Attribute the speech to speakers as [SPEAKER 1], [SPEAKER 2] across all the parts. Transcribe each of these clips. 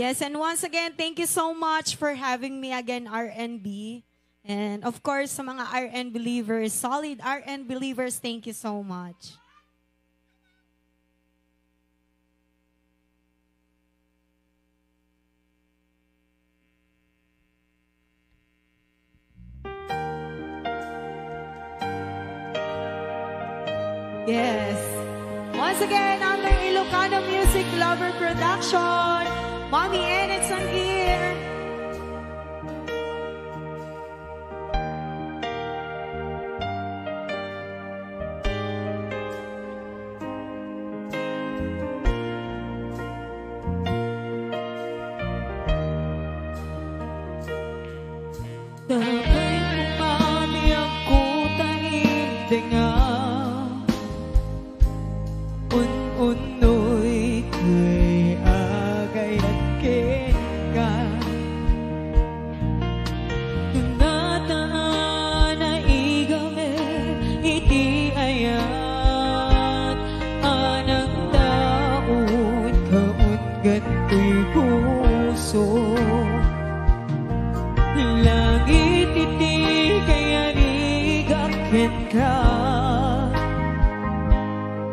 [SPEAKER 1] Yes, and once again, thank you so much for having me again, RNB. And of course, sa mga RN believers, solid RN believers, thank you so much. Yes. Once again, under Ilocano Music Lover Production, Mommy Enix on here.
[SPEAKER 2] Dabay kumami ako tahimtingan Un-unoy kay agay nagkenga Tunataan na igame iti ayat Anang taon kaungan ko'y puso Langit iti kaya nigakin ka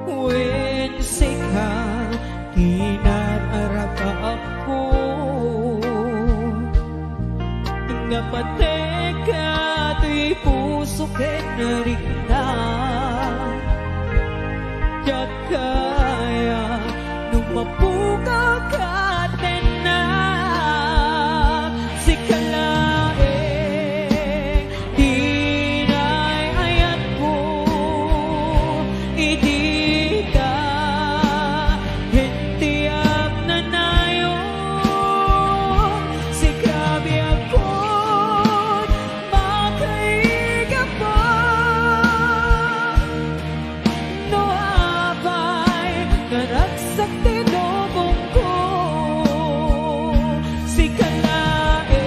[SPEAKER 2] Wensika kinararap ako Napateka to'y puso kenarikta Diyak kaya nung mapukaw ka na si kalae dinay ayat ko idita hintiyap na nayon si grabe ako makaiga pa no abay naragsak tinubong ko si kalae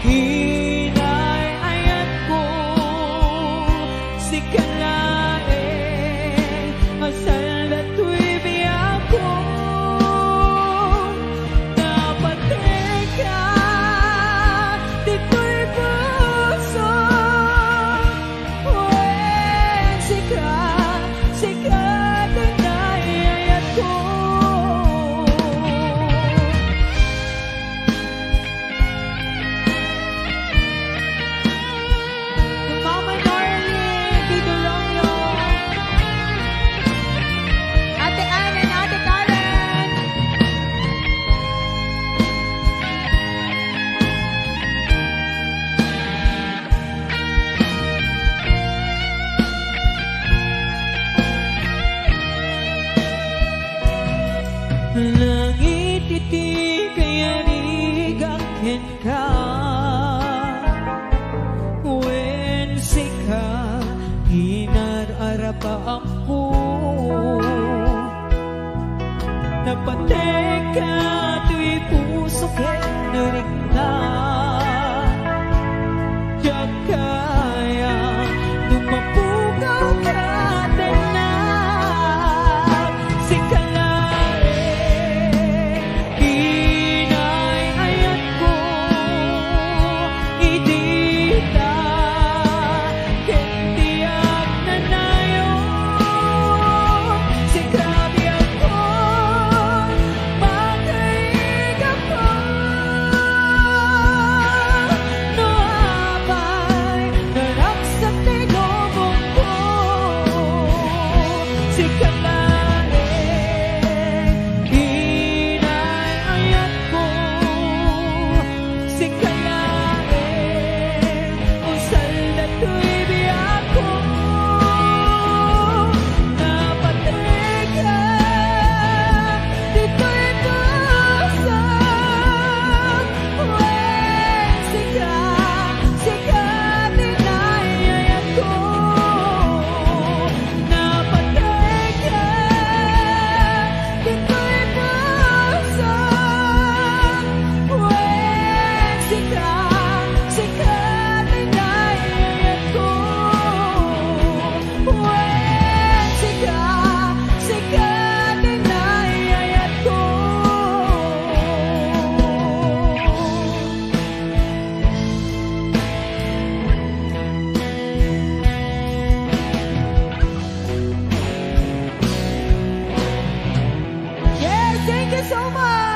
[SPEAKER 2] hinay ayat ko si kalae asal na tu'y biyak ko napateka di ko'y puso sika tunay ayat ko
[SPEAKER 1] Mama Darling, Tito Romeo, Ate Ann and Ate Karen.
[SPEAKER 2] Langit iti kaya nigakin ka Wensika hinararap ako Napateka to'y puso kenarikta Diyak kaya nung mapukaw ka na si kalae hinay ayat ko idita kentiyak na nayon si grabe ako makaiga pa
[SPEAKER 1] so much!